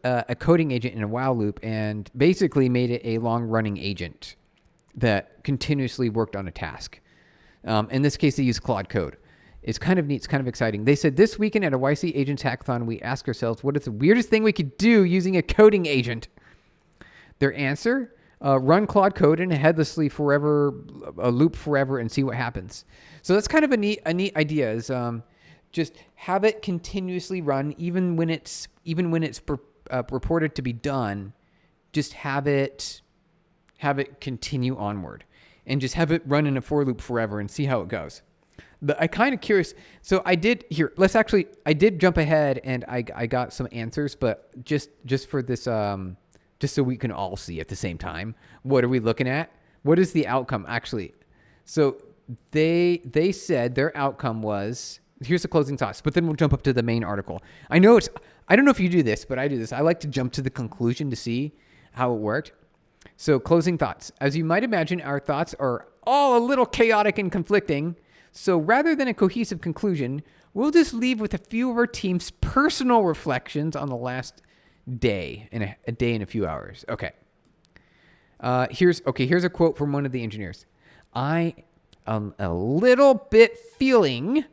a coding agent in a while loop and basically made it a long-running agent that continuously worked on a task. In this case, they use Claude Code. It's kind of neat. It's kind of exciting. They said this weekend at a YC Agents Hackathon, we asked ourselves, what is the weirdest thing we could do using a coding agent? Their answer, run Claude Code in a headlessly a loop forever and see what happens. So that's kind of a neat idea is just have it continuously run even when it's reported to be done. Just have it continue onward and just have it run in a for loop forever and see how it goes. I'm kind of curious. So I did jump ahead and I got some answers, but just for this, just so we can all see at the same time, what are we looking at? What is the outcome actually? So they said their outcome was, here's the closing thoughts, but then we'll jump up to the main article. I don't know if you do this, but I do this. I like to jump to the conclusion to see how it worked. So closing thoughts. As you might imagine, our thoughts are all a little chaotic and conflicting. So rather than a cohesive conclusion, we'll just leave with a few of our team's personal reflections on the last day, in a day and a few hours. Okay. Here's a quote from one of the engineers. I am a little bit feeling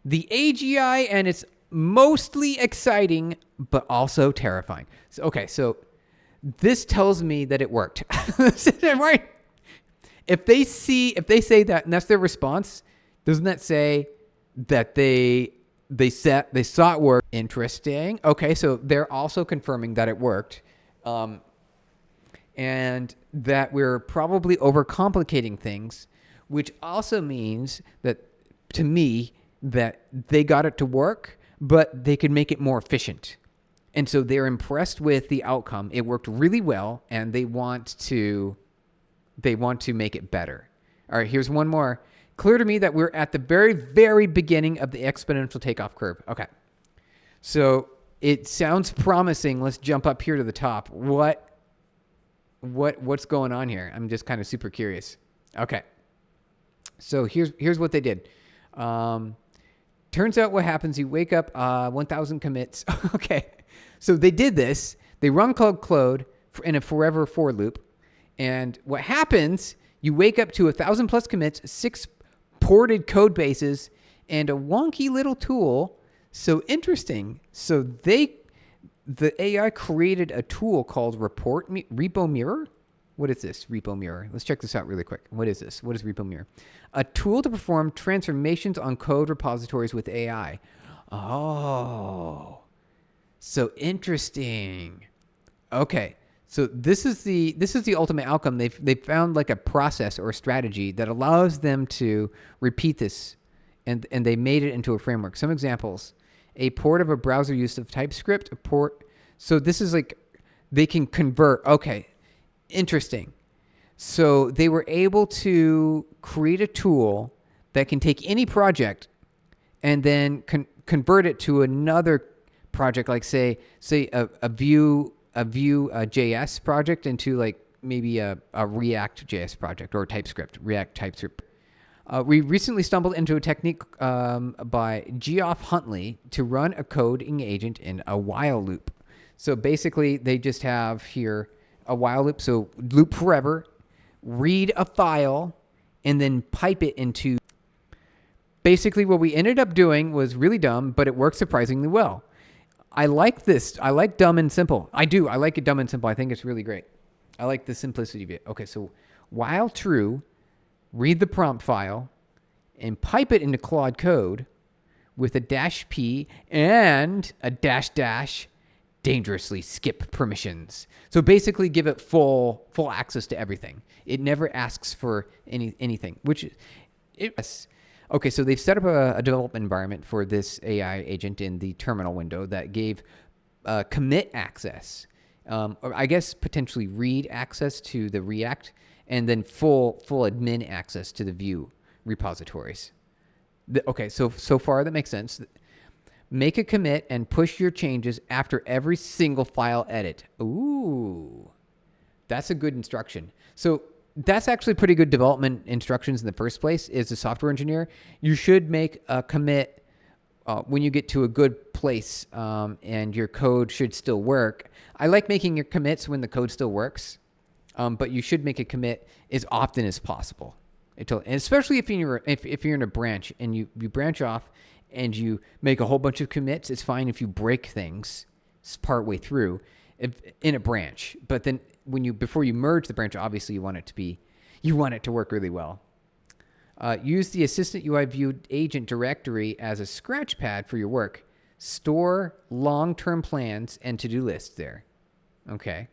the AGI, and it's mostly exciting, but also terrifying. So this tells me that it worked. Right? If they say that, and that's their response, doesn't that say that they saw it work? Interesting. Okay, so they're also confirming that it worked, and that we're probably overcomplicating things, which also means that, to me, that they got it to work, but they could make it more efficient. And so they're impressed with the outcome. It worked really well, and they want to make it better. All right, here's one more. Clear to me that we're at the very, very beginning of the exponential takeoff curve. Okay, so it sounds promising. Let's jump up here to the top. What's going on here? I'm just kind of super curious. Okay, so here's what they did. Turns out what happens, you wake up 1,000 commits. Okay, so they did this. They run Claude in a forever for loop. And what happens, you wake up to 1,000 plus commits, 6 ported code bases, and a wonky little tool. So interesting. So the AI created a tool called Repo Mirror. What is this, Repo Mirror? Let's check this out really quick. What is this? What is Repo Mirror? A tool to perform transformations on code repositories with AI. Oh, so interesting. Okay, so this is the ultimate outcome. They found like a process or a strategy that allows them to repeat this, and they made it into a framework. Some examples: a port of a browser use of TypeScript, a port. So this is like they can convert. Okay. Interesting. So they were able to create a tool that can take any project and then convert it to another project, like say a Vue JS project into like maybe a React JS project or React TypeScript. We recently stumbled into a technique by Geoff Huntley to run a coding agent in a while loop. So basically, they just have here a while loop, so loop forever, read a file, and then pipe it into. Basically, what we ended up doing was really dumb, but it worked surprisingly well. I like this. I like dumb and simple. I do. I like it dumb and simple. I think it's really great. I like the simplicity of it. Okay, so while true, read the prompt file, and pipe it into Claude Code with a -p and a -- dangerously skip permissions. So basically give it full access to everything. It never asks for anything, which it's okay. So they've set up a development environment for this AI agent in the terminal window that gave commit access, or I guess potentially read access to the React, and then full admin access to the Vue repositories. Okay, so far that makes sense. Make a commit and push your changes after every single file edit. Ooh, that's a good instruction. So that's actually pretty good development instructions in the first place. As a software engineer, you should make a commit when you get to a good place and your code should still work. I like making your commits when the code still works, but you should make a commit as often as possible. And especially if you're in a branch and you branch off and you make a whole bunch of commits, it's fine if you break things partway through in a branch. But then before you merge the branch, obviously you want it to work really well. Use the Assistant UI View agent directory as a scratchpad for your work. Store long-term plans and to-do lists there. Okay,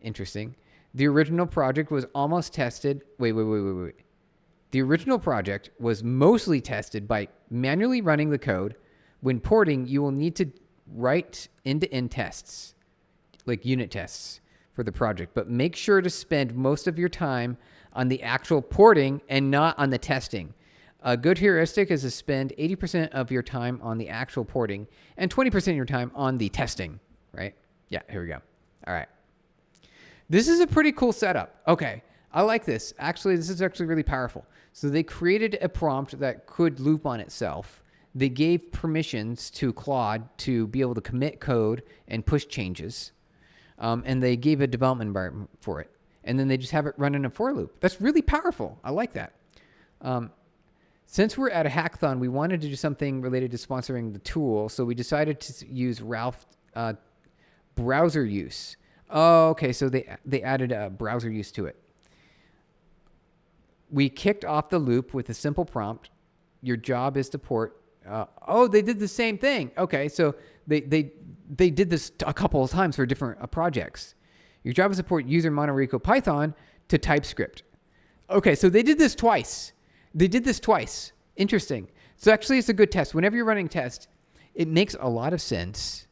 interesting. The original project was almost tested. Wait. The original project was mostly tested by manually running the code. When porting, you will need to write end-to-end tests, like unit tests for the project, but make sure to spend most of your time on the actual porting and not on the testing. A good heuristic is to spend 80% of your time on the actual porting and 20% of your time on the testing, right? Yeah, here we go. All right. This is a pretty cool setup. Okay, I like this. Actually, this is actually really powerful. So they created a prompt that could loop on itself. They gave permissions to Claude to be able to commit code and push changes. And they gave a development environment for it. And then they just have it run in a for loop. That's really powerful. I like that. Since we're at a hackathon, we wanted to do something related to sponsoring the tool. So we decided to use Ralph browser use. Oh, okay. So they added a browser use to it. We kicked off the loop with a simple prompt. Your job is to port. They did the same thing. Okay, so they did this a couple of times for different projects. Your job is to port user monoreco Python to TypeScript. Okay, so they did this twice. Interesting. So actually, it's a good test. Whenever you're running tests, it makes a lot of sense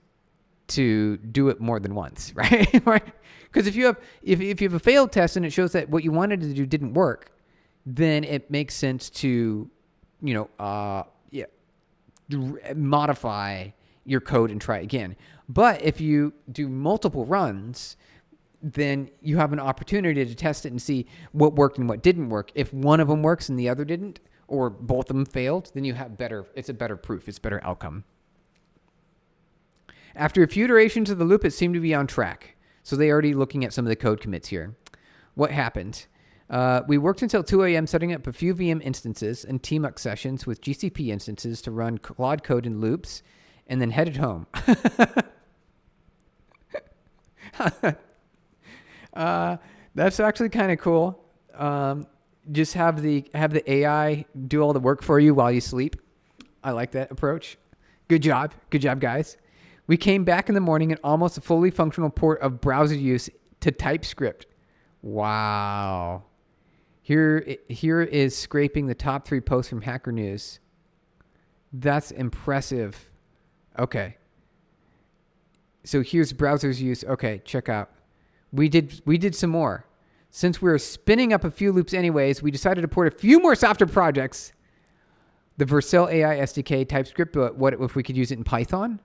to do it more than once, right? Because if you have a failed test and it shows that what you wanted to do didn't work, then it makes sense to, modify your code and try again. But if you do multiple runs, then you have an opportunity to test it and see what worked and what didn't work. If one of them works and the other didn't, or both of them failed, then it's a better proof. It's a better outcome. After a few iterations of the loop, it seemed to be on track. So they're already looking at some of the code commits here. What happened? We worked until 2 a.m. setting up a few VM instances and team-up sessions with GCP instances to run Claude code in loops, and then headed home. That's actually kind of cool. Just have the AI do all the work for you while you sleep. I like that approach. Good job, guys. We came back in the morning and almost a fully functional port of browser use to TypeScript. Wow. Here is scraping the top 3 posts from Hacker News. That's impressive. Okay. So here's browsers use. Okay, check out. We did some more. Since we were spinning up a few loops anyways, we decided to port a few more software projects. The Vercel AI SDK TypeScript, but what if we could use it in Python?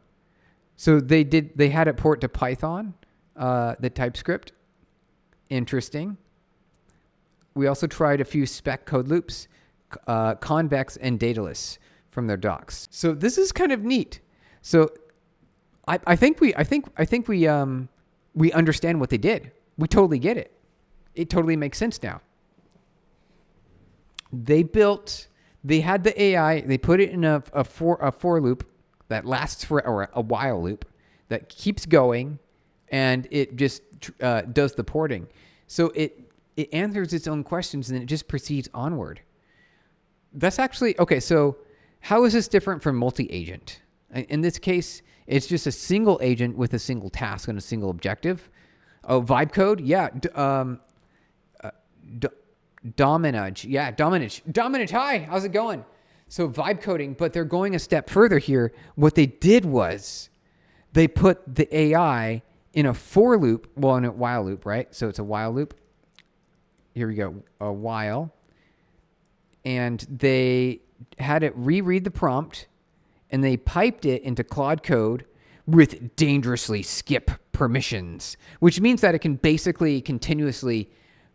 So they had it port to Python, the TypeScript. Interesting. We also tried a few spec code loops, convex and dataless from their docs. So this is kind of neat. So I think we understand what they did. We totally get it. It totally makes sense now. They had the AI, they put it in a for loop that lasts or a while loop that keeps going, and it just does the porting. So it answers its own questions and then it just proceeds onward. That's actually, okay, so how is this different from multi-agent? In this case, it's just a single agent with a single task and a single objective. Oh, vibe code? Yeah. Dominage. Yeah, Dominage. Dominage, hi, how's it going? So vibe coding, but they're going a step further here. What they did was they put the AI in a for loop, well, in a while loop, right? So it's a while loop. Here we go, a while. And they had it reread the prompt, and they piped it into Claude code with dangerously skip permissions, which means that it can basically continuously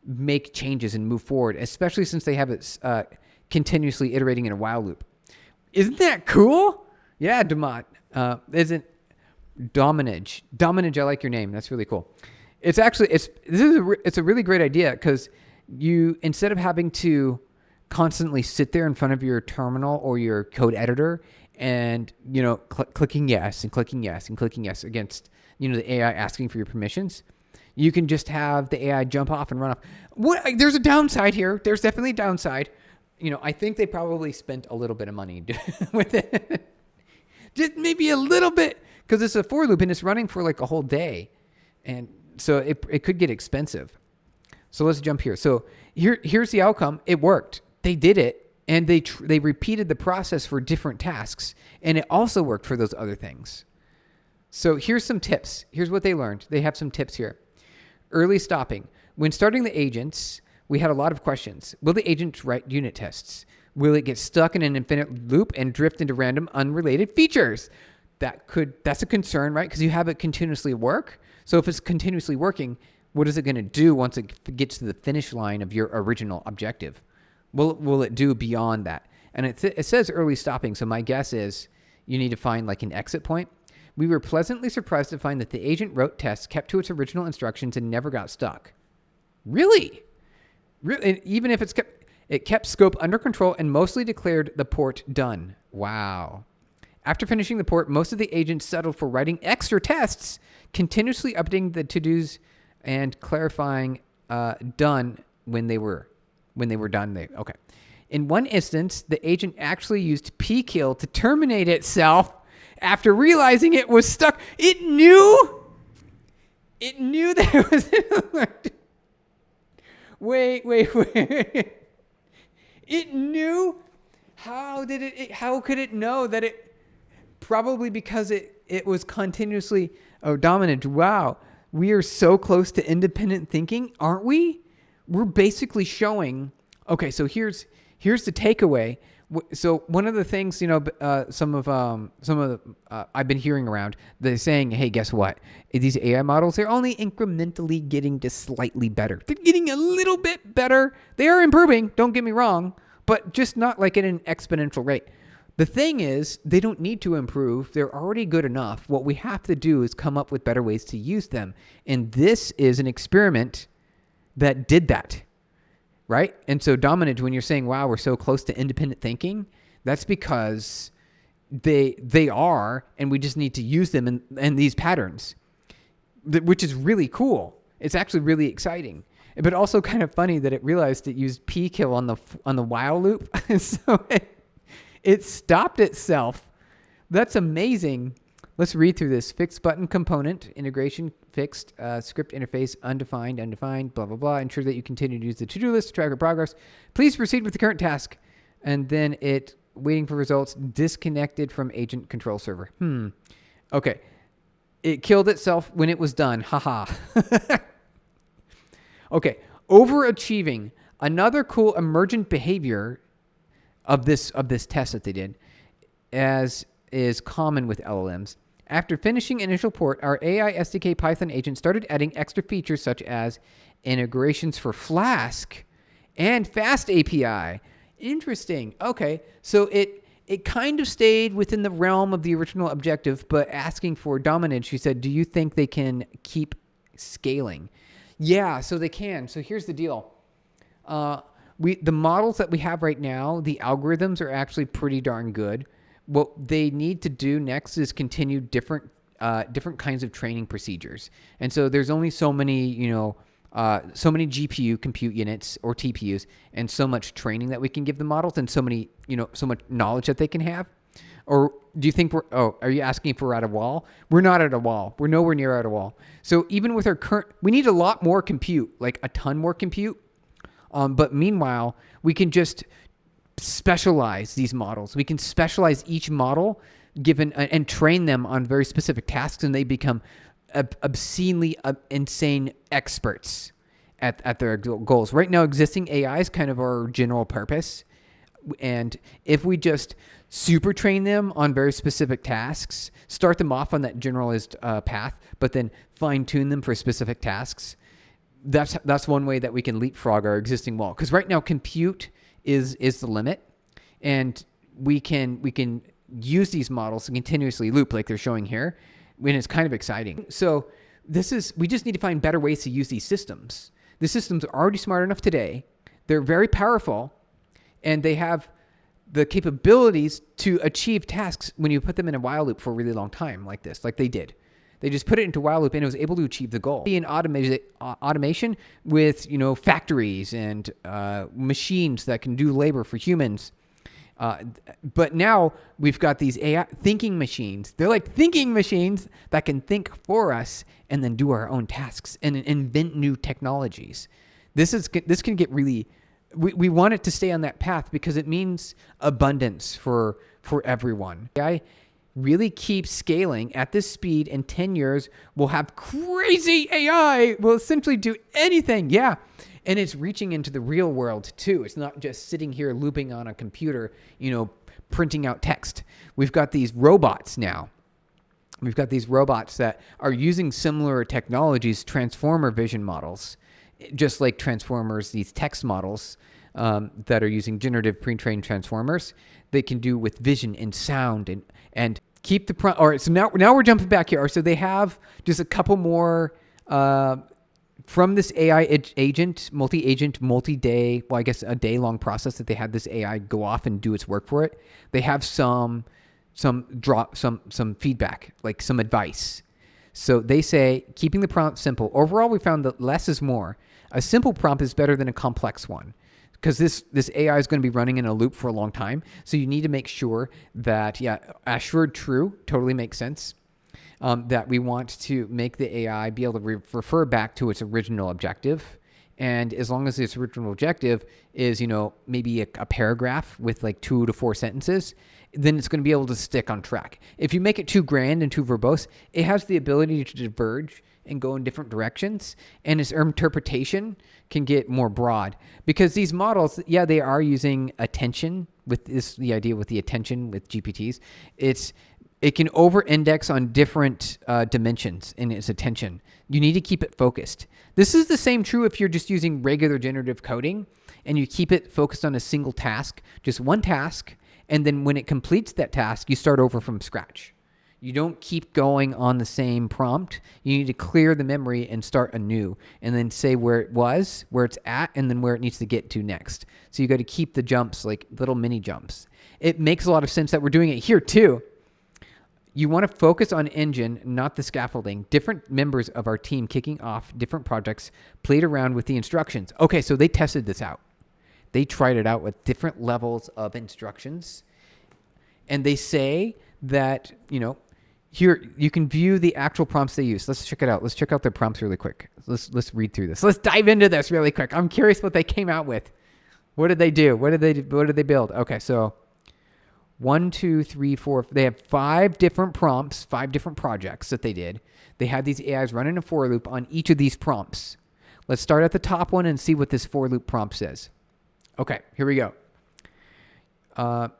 make changes and move forward, especially since they have it continuously iterating in a while loop. Isn't that cool? Yeah, Demont. Isn't Dominage. Dominage, I like your name. That's really cool. It's actually, it's a really great idea because you, instead of having to constantly sit there in front of your terminal or your code editor and, clicking yes and clicking yes and clicking yes against, the AI asking for your permissions, you can just have the AI jump off and run off. There's a downside here. There's definitely a downside. I think they probably spent a little bit of money with it. Just maybe a little bit, because it's a for loop and it's running for like a whole day. And so it could get expensive. So let's jump here. So here's the outcome. It worked. They did it, and they repeated the process for different tasks, and it also worked for those other things. So here's some tips. Here's what they learned. They have some tips here. Early stopping. When starting the agents, we had a lot of questions. Will the agents write unit tests? Will it get stuck in an infinite loop and drift into random unrelated features? That's a concern, right? Because you have it continuously work. So if it's continuously working, what is it going to do once it gets to the finish line of your original objective? Will it do beyond that? And it says early stopping. So my guess is you need to find like an exit point. We were pleasantly surprised to find that the agent wrote tests, kept to its original instructions, and never got stuck. Really? And even if it kept scope under control and mostly declared the port done. Wow. After finishing the port, most of the agents settled for writing extra tests, continuously updating the to-dos and clarifying done when they were done. Okay. In one instance, the agent actually used pkill to terminate itself after realizing it was stuck. It knew that it was alert. Wait. It knew? How could it know that it? Probably because it was continuously dominant. Wow. We are so close to independent thinking, aren't we? We're basically showing, okay, so here's the takeaway. So one of the things, some of I've been hearing around, they're saying, hey, guess what? These AI models, they're only incrementally getting to slightly better. They're getting a little bit better. They are improving, don't get me wrong, but just not like at an exponential rate. The thing is, they don't need to improve. They're already good enough. What we have to do is come up with better ways to use them. And this is an experiment that did that, right? And so Dominage, when you're saying, wow, we're so close to independent thinking, that's because they are, and we just need to use them in these patterns, which is really cool. It's actually really exciting. But also kind of funny that it realized it used pkill on the while loop. So it stopped itself. That's amazing. Let's read through this. Fixed button component, integration, fixed, script interface, undefined, blah, blah, blah. Ensure that you continue to use the to-do list to track your progress. Please proceed with the current task. And then it, waiting for results, disconnected from agent control server. Okay. It killed itself when it was done. Haha. Okay. Overachieving. Another cool emergent behavior of this test that they did, as is common with LLMs. After finishing initial port, our AI SDK Python agent started adding extra features such as integrations for Flask and Fast API. Interesting. Okay, so it kind of stayed within the realm of the original objective, but asking for dominance, she said, do you think they can keep scaling? Yeah, so they can. So here's the deal. The models that we have right now, the algorithms are actually pretty darn good. What they need to do next is continue different kinds of training procedures. And so there's only so many, so many GPU compute units or TPUs and so much training that we can give the models and so many, so much knowledge that they can have. Or do you think are you asking if we're at a wall? We're not at a wall. We're nowhere near at a wall. So even with our current, we need a lot more compute, like a ton more compute. But meanwhile, we can just specialize these models. We can specialize each model given and train them on very specific tasks, and they become obscenely insane experts at their goals. Right now, existing AIs kind of are general purpose. And if we just super train them on very specific tasks, start them off on that generalist path, but then fine tune them for specific tasks, that's one way that we can leapfrog our existing wall. Because right now, compute is the limit, and we can use these models and continuously loop like they're showing here, when it's kind of exciting. So we just need to find better ways to use these systems. The systems are already smart enough today. They're very powerful, and they have the capabilities to achieve tasks when you put them in a while loop for a really long time like this, like they did. They just put it into while loop and it was able to achieve the goal. In automation with, factories and machines that can do labor for humans. But now we've got these AI thinking machines. They're like thinking machines that can think for us and then do our own tasks and invent new technologies. This can get really, we want it to stay on that path because it means abundance for everyone. AI really keeps scaling at this speed. In 10 years, we'll have crazy AI. Will essentially do anything. Yeah. And it's reaching into the real world too. It's not just sitting here looping on a computer, printing out text. We've got these robots now. We've got these robots that are using similar technologies, transformer vision models, just like transformers, these text models that are using generative pre-trained transformers. They can do with vision and sound and keep the prompt. All right, so now we're jumping back here. So they have just a couple more from this AI agent, multi-day, well, I guess a day-long process that they had this AI go off and do its work for it. They have some feedback, like some advice. So they say, keeping the prompt simple. Overall, we found that less is more. A simple prompt is better than a complex one, because this AI is going to be running in a loop for a long time. So you need to make sure that, assured true totally makes sense. That we want to make the AI be able to refer back to its original objective. And as long as its original objective is, maybe a paragraph with like 2 to 4 sentences, then it's going to be able to stick on track. If you make it too grand and too verbose, it has the ability to diverge and go in different directions, and its interpretation can get more broad. Because these models, they are using attention with the idea with the attention with GPTs. It can over-index on different dimensions in its attention. You need to keep it focused. This is the same true if you're just using regular generative coding and you keep it focused on a single task, just one task, and then when it completes that task, you start over from scratch. You don't keep going on the same prompt. You need to clear the memory and start anew, and then say where it was, where it's at, and then where it needs to get to next. So you got to keep the jumps like little mini jumps. It makes a lot of sense that we're doing it here too. You want to focus on engine, not the scaffolding. Different members of our team kicking off different projects played around with the instructions. Okay, so they tested this out. They tried it out with different levels of instructions. And they say that, here you can view the actual prompts they use. Let's check it out. Let's check out their prompts really quick. Let's read through this. Let's dive into this really quick. I'm curious what they came out with. What did they do? What did they build? Okay, so 1, 2, 3, 4. They have 5 different prompts, 5 different projects that they did. They had these AIs running a for loop on each of these prompts. Let's start at the top one and see what this for loop prompt says. Okay, here we go.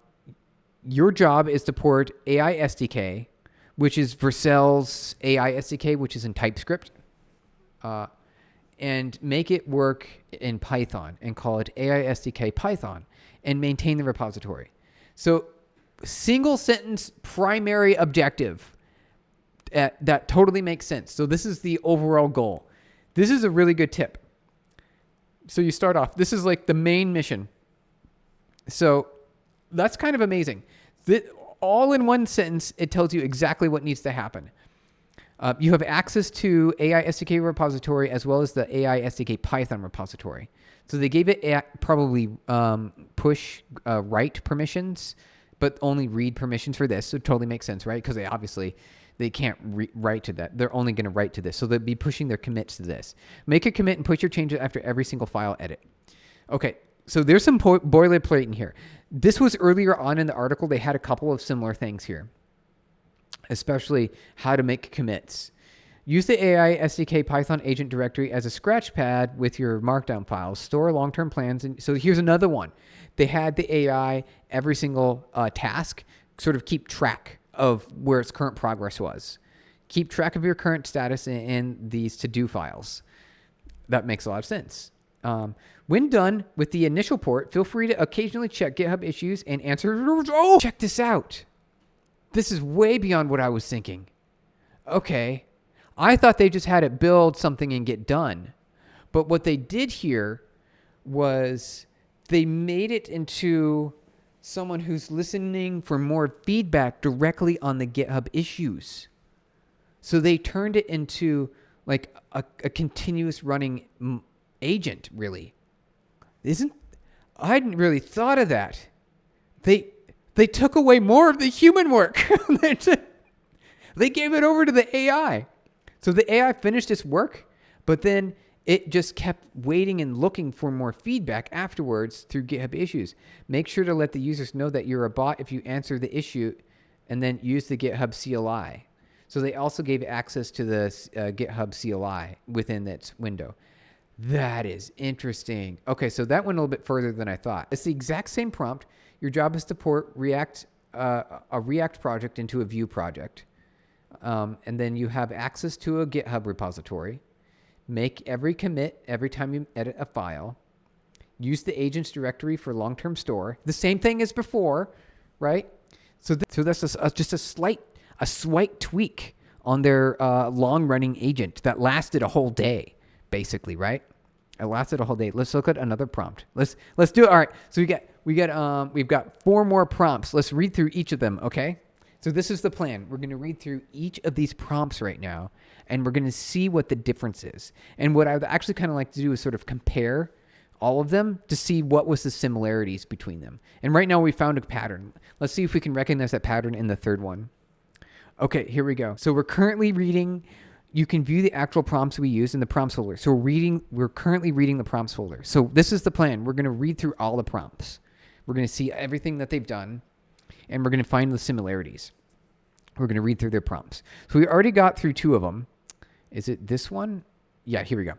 Your job is to port AI SDK, which is Vercel's AI SDK, which is in TypeScript, and make it work in Python and call it AI SDK Python and maintain the repository. So single sentence primary objective. That totally makes sense. So this is the overall goal. This is a really good tip. So you start off, this is like the main mission. So that's kind of amazing. All in one sentence, it tells you exactly what needs to happen. You have access to AI SDK repository as well as the AI SDK Python repository. So they gave it probably push write permissions, but only read permissions for this. So it totally makes sense, right? Because they can't write to that. They're only going to write to this. So they'll be pushing their commits to this. Make a commit and push your changes after every single file edit. Okay, so there's some boilerplate in here. This was earlier on in the article. They had a couple of similar things here, especially how to make commits. Use the AI SDK Python agent directory as a scratchpad with your markdown files. Store long-term plans. And so here's another one. They had the AI, every single task, sort of keep track of where its current progress was. Keep track of your current status in these to-do files. That makes a lot of sense. When done with the initial port, feel free to occasionally check GitHub issues and answer. Oh, check this out. This is way beyond what I was thinking. Okay. I thought they just had it build something and get done. But what they did here was they made it into someone who's listening for more feedback directly on the GitHub issues. So they turned it into like a continuous running agent, really. I hadn't really thought of that. They took away more of the human work. They gave it over to the AI. So the AI finished its work, but then it just kept waiting and looking for more feedback afterwards through GitHub issues. Make sure to let the users know that you're a bot if you answer the issue, and then use the GitHub CLI. So they also gave access to the GitHub CLI within that window. That is interesting. Okay, so that went a little bit further than I thought. It's the exact same prompt. Your job is to port a React project into a Vue project. And then you have access to a GitHub repository. Make every commit every time you edit a file. Use the agents directory for long-term store. The same thing as before, right? So that's just a slight tweak on their long-running agent that lasted a whole day, basically, right? It lasted a whole day. Let's look at another prompt. Let's do it. All right. So we've got 4 more prompts. Let's read through each of them, okay? So this is the plan. We're going to read through each of these prompts right now, and we're going to see what the difference is. And what I would actually kind of like to do is sort of compare all of them to see what was the similarities between them. And right now we found a pattern. Let's see if we can recognize that pattern in the third one. Okay, here we go. So we're currently reading. You can view the actual prompts we use in the prompts folder. So we're currently reading the prompts folder. So this is the plan. We're going to read through all the prompts. We're going to see everything that they've done, and we're going to find the similarities. We're going to read through their prompts. So we already got through 2 of them. Is it this one? Yeah, here we go.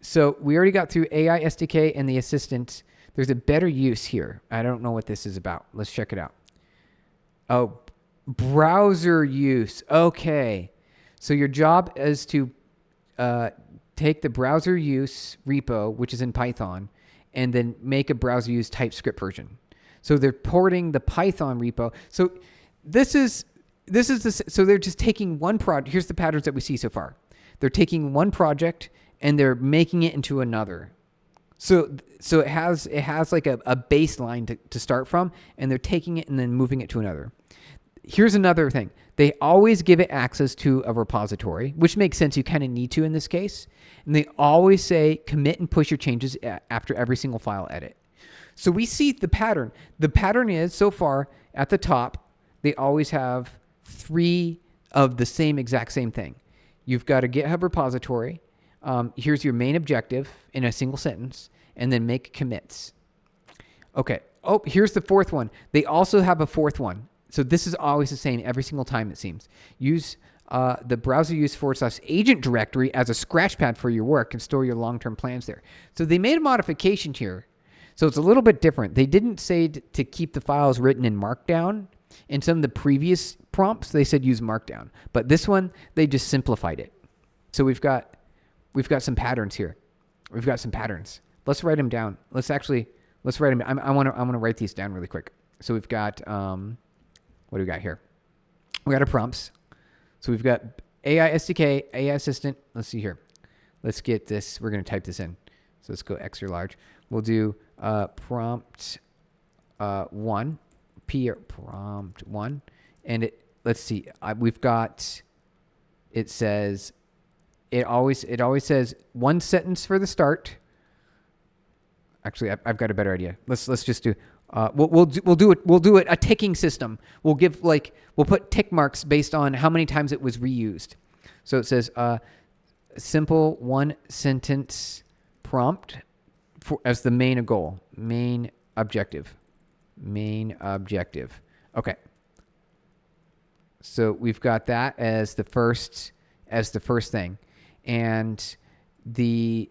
So we already got through AI SDK and the assistant. There's a better use here. I don't know what this is about. Let's check it out. Oh, browser use. Okay. So your job is to take the browser use repo, which is in Python, and then make a browser use TypeScript version. So they're porting the Python repo. So so they're just taking one project. Here's the patterns that we see so far. They're taking one project and they're making it into another. So it has like a baseline to start from, and they're taking it and then moving it to another. Here's another thing. They always give it access to a repository, which makes sense. You kind of need to in this case. And they always say commit and push your changes after every single file edit. So we see the pattern. The pattern is, so far, at the top, they always have 3 of the exact same thing. You've got a GitHub repository. Here's your main objective in a single sentence, and then make commits. Okay. Oh, here's the 4th one. They also have a 4th one. So this is always the same every single time, it seems. Use the browser use /agent directory as a scratchpad for your work and store your long-term plans there. So they made a modification here. So it's a little bit different. They didn't say to keep the files written in Markdown. In some of the previous prompts, they said use Markdown. But this one, they just simplified it. So we've got some patterns here. We've got some patterns. Let's write them down. Let's write them. I want to write these down really quick. So we've got what do we got here? We got our prompts. So we've got AI SDK, AI assistant. Let's see here. Let's get this. We're going to type this in. So let's go extra large. We'll do prompt 1, prompt 1, and let's see. We've got. It says. It always says 1 sentence for the start. Actually, I've got a better idea. Let's just do. We'll do it a ticking system. We'll put tick marks based on how many times it was reused. So it says simple 1 sentence prompt as the main goal, main objective. Okay. So we've got that as the first thing, and the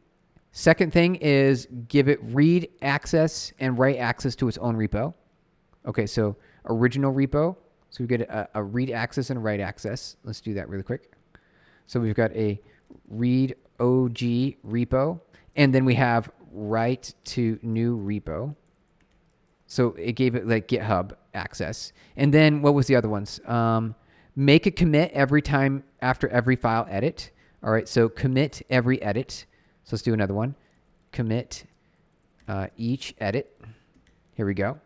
second thing is give it read access and write access to its own repo. Okay, so original repo. So we get a read access and a write access. Let's do that really quick. So we've got a read OG repo, and then we have write to new repo. So it gave it like GitHub access. And then what was the other ones? Make a commit every time after every file edit. All right, so commit every edit. So let's do another one. Commit each edit. Here we go.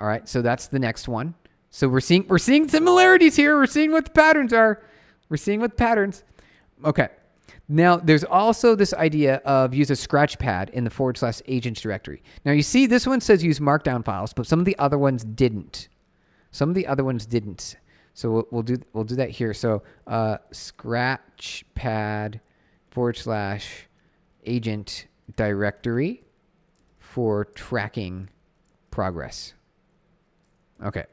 All right, so that's the next one. So we're seeing similarities here. We're seeing what the patterns are. We're seeing what the patterns. Okay. Now, there's also this idea of use a scratchpad in the /agents directory. Now, you see this one says use markdown files, but some of the other ones didn't. Some of the other ones didn't. So we'll do that here. So scratchpad /agent directory for tracking progress. Okay.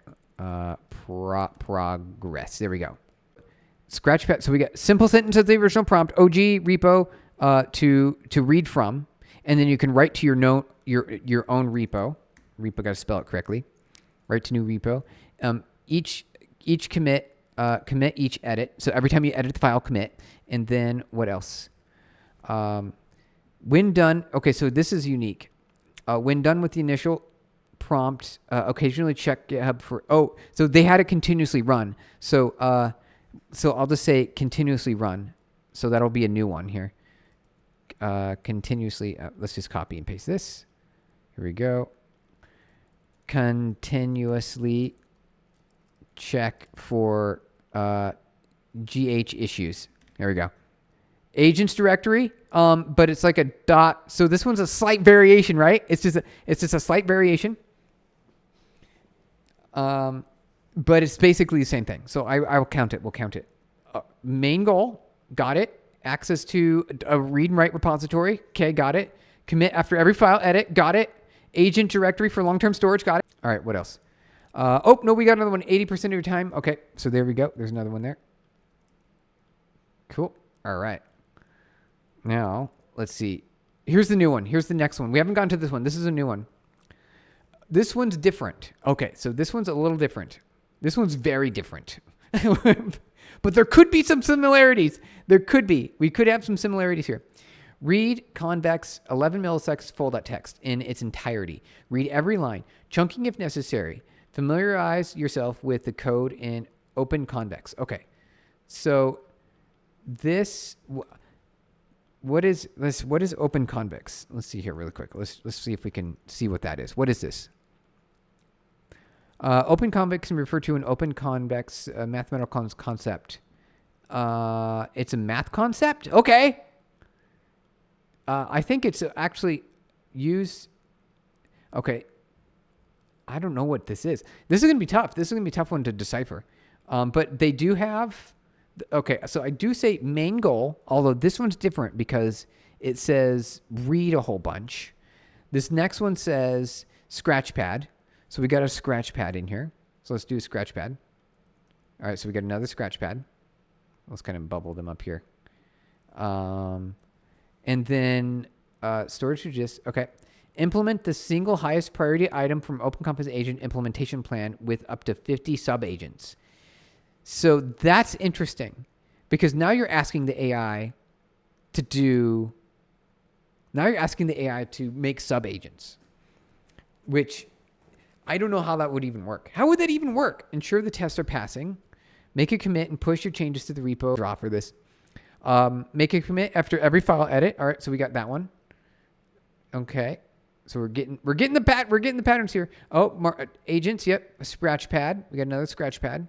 Progress. There we go. Scratchpad. So we got simple sentence as the original prompt, OG repo to read from, and then you can write to your own repo. Repo, got to spell it correctly. Write to new repo. Each commit, commit each edit. So every time you edit the file, commit. And then what else? When done. Okay, so this is unique. When done with the initial prompt, occasionally check GitHub for. Oh, so they had it continuously run. So I'll just say continuously run. So that'll be a new one here. Continuously. Let's just copy and paste this. Here we go. Continuously check for GH issues. There we go. Agents directory. But it's like a dot. So this one's a slight variation, right? It's just a slight variation. But it's basically the same thing. So I will count it. We'll count it. Main goal, got it. Access to a read and write repository. Okay, got it. Commit after every file edit. Got it. Agent directory for long-term storage. Got it. All right, what else? Oh, no, we got another one. 80% of your time. Okay, so there we go. There's another one there. Cool. All right. Now, let's see. Here's the new one. Here's the next one. We haven't gotten to this one. This is a new one. This one's different. Okay, so this one's a little different. This one's very different. But there could be some similarities. There could be. We could have some similarities here. Read convex 11 milliseconds full.txt in its entirety. Read every line, chunking if necessary. Familiarize yourself with the code in open convex. Okay, so this... What is this? What is open convex? Let's see here really quick. Let's see if we can see what that is. What is this? Open convex can refer to an open convex mathematical concept. It's a math concept? Okay. I think it's actually used. Okay. I don't know what this is. This is going to be tough. This is going to be a tough one to decipher. But they do have... Okay, so I do say main goal, although this one's different because it says read a whole bunch. This next one says scratchpad. So we got a scratchpad in here. So let's do a scratchpad. All right, so we got another scratchpad. Let's kind of bubble them up here. And then storage to just, okay. Implement the single highest priority item from OpenCompass agent implementation plan with up to 50 sub-agents. So that's interesting because now you're asking the AI to make sub-agents, which I don't know how that would even work. How would that even work? Ensure the tests are passing. Make a commit and push your changes to the repo. Draw for this. Make a commit after every file edit. All right, so we got that one. Okay, so we're getting the patterns here. Oh, agents. Yep, a scratchpad. We got another scratchpad.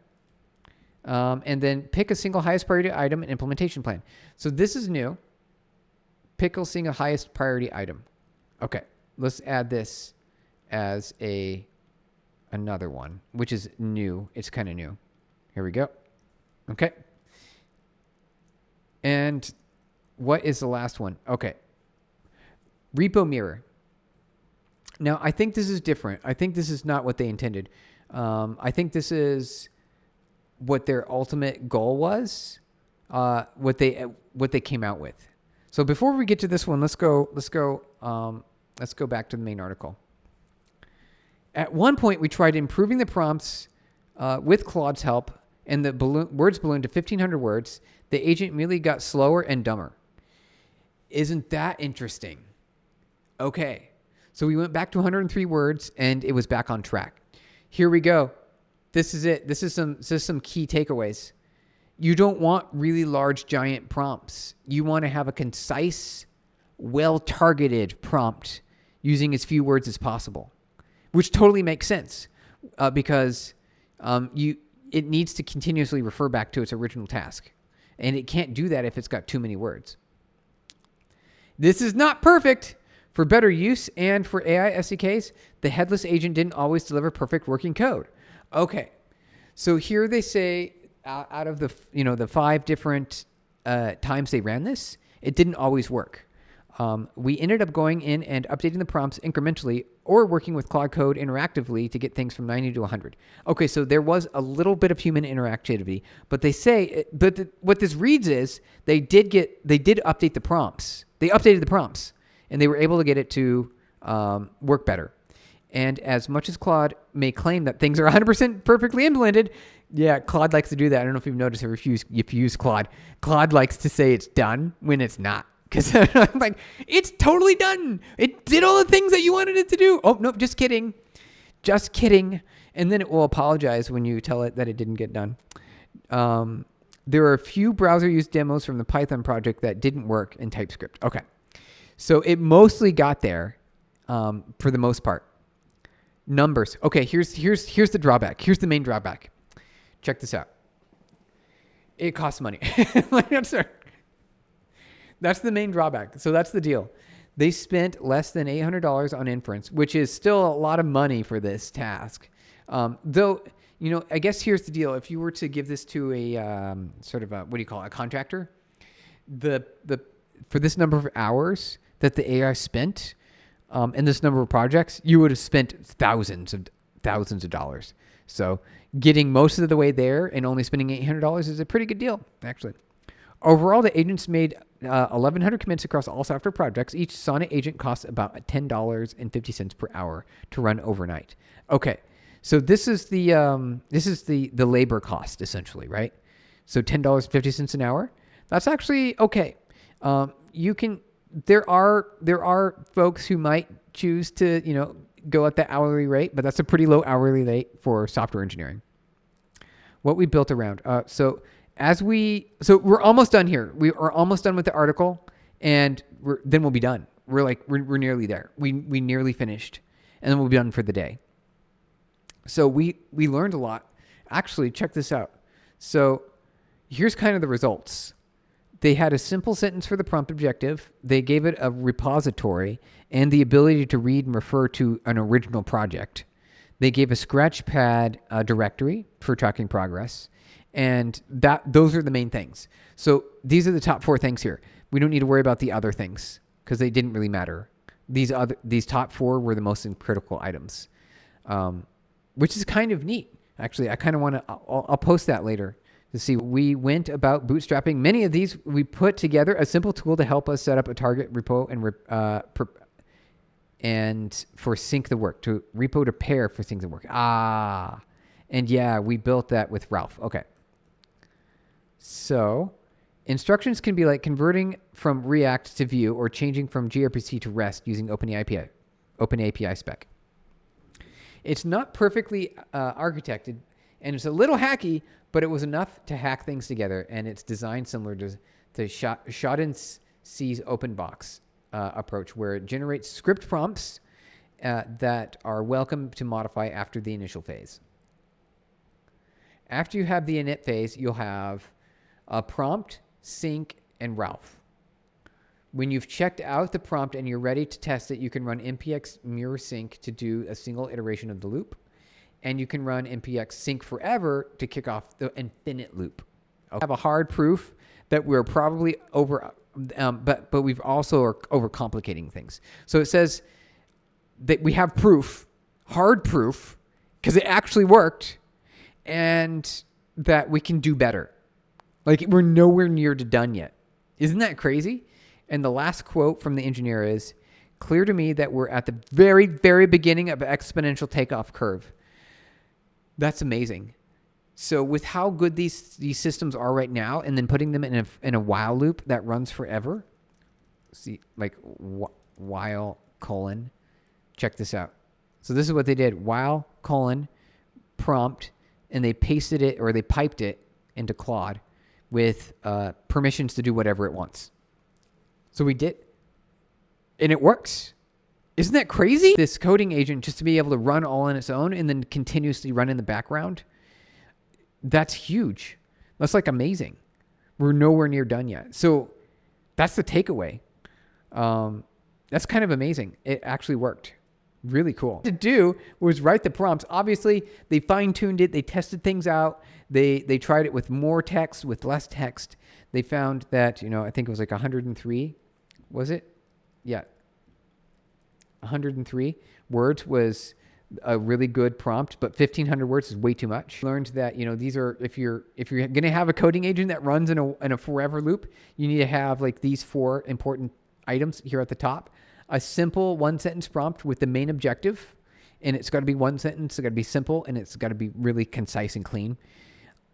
And then pick a single highest priority item and implementation plan. So this is new. Pick a single highest priority item. Okay, let's add this as another one, which is new. It's kind of new. Here we go. Okay. And what is the last one? Okay. Repo mirror. Now, I think this is different. I think this is not what they intended. I think this is what their ultimate goal was, what they came out with. So before we get to this one, let's go back to the main article. At one point, we tried improving the prompts with Claude's help, and the words ballooned to 1,500 words. The agent immediately got slower and dumber. Isn't that interesting? Okay, So we went back to 103 words and it was back on track. Here we go. This is it. This is some key takeaways. You don't want really large, giant prompts. You want to have a concise, well-targeted prompt using as few words as possible, which totally makes sense because it needs to continuously refer back to its original task. And it can't do that if it's got too many words. This is not perfect. For better use and for AI SDKs, the headless agent didn't always deliver perfect working code. Okay, so here they say out of the 5 different times they ran this, it didn't always work. We ended up going in and updating the prompts incrementally or working with Claude Code interactively to get things from 90 to 100. Okay, so there was a little bit of human interactivity, but they say, what this reads is they did update the prompts. They updated the prompts. And they were able to get it to work better. And as much as Claude may claim that things are 100% perfectly implemented, yeah, Claude likes to do that. I don't know if you've noticed if you use Claude. Claude likes to say it's done when it's not. Because I'm like, it's totally done. It did all the things that you wanted it to do. Oh, nope, just kidding. Just kidding. And then it will apologize when you tell it that it didn't get done. There are a few browser-used demos from the Python project that didn't work in TypeScript. Okay. So it mostly got there for the most part. Numbers. Okay, here's the drawback. Here's the main drawback. Check this out. It costs money. I'm sorry. That's the main drawback. So that's the deal. They spent less than $800 on inference, which is still a lot of money for this task. Though, I guess here's the deal. If you were to give this to a sort of a contractor, for this number of hours that the AI spent in this number of projects, you would have spent thousands of dollars. So getting most of the way there and only spending $800 is a pretty good deal, actually. Overall, the agents made 1,100 commits across all software projects. Each Sonnet agent costs about $10.50 per hour to run overnight. Okay, so this is the labor cost essentially, right? So $10.50 an hour. That's actually okay. There are folks who might choose to, go at the hourly rate, but that's a pretty low hourly rate for software engineering. What we built around. So we're almost done here. We are almost done with the article and then we'll be done. We're nearly there. We nearly finished and then we'll be done for the day. So we learned a lot. Actually, check this out. So here's kind of the results. They had a simple sentence for the prompt objective. They gave it a repository and the ability to read and refer to an original project. They gave a scratchpad directory for tracking progress. And those are the main things. So these are the top 4 things here. We don't need to worry about the other things because they didn't really matter. These top 4 were the most critical items, which is kind of neat. Actually, I kind of want to, I'll post that later. To see, we went about bootstrapping many of these. We put together a simple tool to help us set up a target repo and for sync the work, to repo to pair for sync the work. And yeah, we built that with Ralph. Okay. So instructions can be like converting from React to Vue or changing from gRPC to REST using OpenAPI spec. It's not perfectly architected and it's a little hacky, but it was enough to hack things together, and it's designed similar to Schaden's C's OpenBox approach, where it generates script prompts that are welcome to modify after the initial phase. After you have the init phase, you'll have a prompt, sync, and Ralph. When you've checked out the prompt and you're ready to test it, you can run npx mirror sync to do a single iteration of the loop. And you can run npx sync forever to kick off the infinite loop. I have a hard proof that we're probably over, but we've also are overcomplicating things. So it says that we have proof, hard proof, because it actually worked, and that we can do better. Like we're nowhere near to done yet. Isn't that crazy? And the last quote from the engineer is, "Clear to me that we're at the very, very beginning of an exponential takeoff curve." That's amazing. So with how good these systems are right now, and then putting them in a while loop that runs forever, see, like while Check this out. So this is what they did. While prompt, and they pasted it, or they piped it into Claude with permissions to do whatever it wants. So we did, and it works. Isn't that crazy? This coding agent, just to be able to run all on its own and then continuously run in the background, that's huge. That's like amazing. We're nowhere near done yet. So that's the takeaway. That's kind of amazing. It actually worked. Really cool. What to do was write the prompts. Obviously, they fine-tuned it. They tested things out. They tried it with more text, with less text. They found that, I think it was like 103. Was it? Yeah. 103 words was a really good prompt, but 1,500 words is way too much. Learned that, these are, if you're going to have a coding agent that runs in a forever loop, you need to have like these 4 important items here at the top. A simple 1-sentence prompt with the main objective, and it's got to be 1 sentence. It's got to be simple, and it's got to be really concise and clean.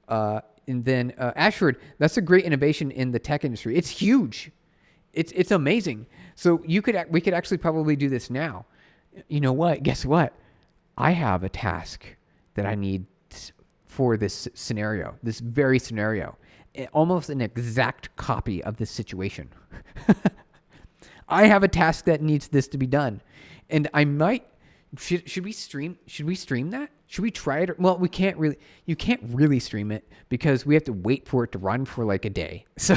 And then Ashford, that's a great innovation in the tech industry. It's huge. It's amazing. So we could actually probably do this now. You know what? Guess what? I have a task that I need for this scenario, this very scenario, almost an exact copy of this situation. I have a task that needs this to be done, and I might. Should we stream? Should we stream that? Should we try it? Well, we can't really. You can't really stream it because we have to wait for it to run for like a day. So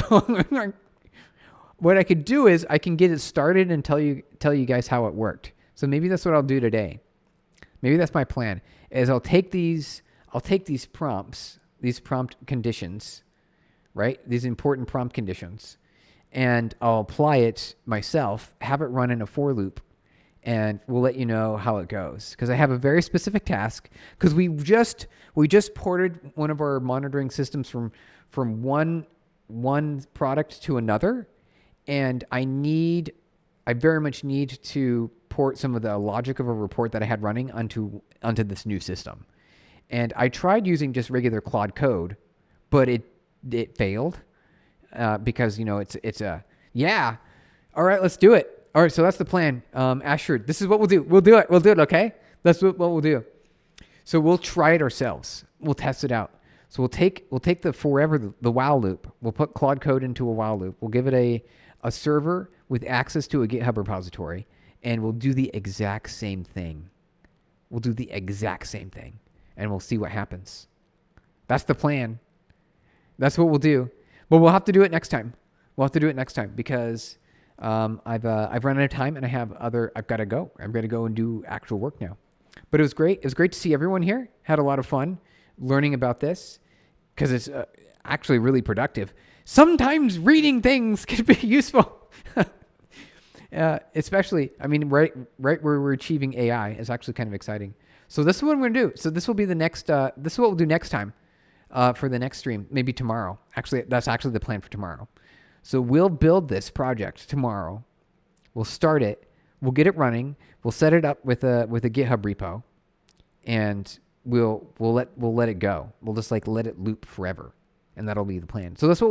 what I could do is I can get it started and tell you guys how it worked. So maybe that's what I'll do today. Maybe that's my plan. Is I'll take these prompts, these prompt conditions, right? These important prompt conditions, and I'll apply it myself, have it run in a for loop, and we'll let you know how it goes. Because I have a very specific task. Because we just ported one of our monitoring systems from one product to another, and I very much need to port some of the logic of a report that I had running onto this new system. And I tried using just regular Claude code, but it failed because it's a yeah. All right, let's do it. All right, so that's the plan. Ashford, this is what we'll do. We'll do it. Okay. That's what we'll do. So we'll try it ourselves. We'll test it out. So we'll take the while loop. We'll put Claude code into a while loop. We'll give it a server with access to a GitHub repository, and we'll do the exact same thing. And we'll see what happens. That's the plan. That's what we'll do. But we'll have to do it next time. Because I've run out of time, and I've got to go. I'm going to go and do actual work now. But it was great. It was great to see everyone here. Had a lot of fun learning about this because it's actually really productive. Sometimes reading things can be useful. Especially, right where we're achieving AI is actually kind of exciting. So this is what I'm going to do. So this will be the next, this is what we'll do next time for the next stream, maybe tomorrow. Actually, that's actually the plan for tomorrow. So we'll build this project tomorrow. We'll start it. We'll get it running. We'll set it up with a GitHub repo, and we'll let it go. We'll just let it loop forever, and that'll be the plan. So that's what we'll do.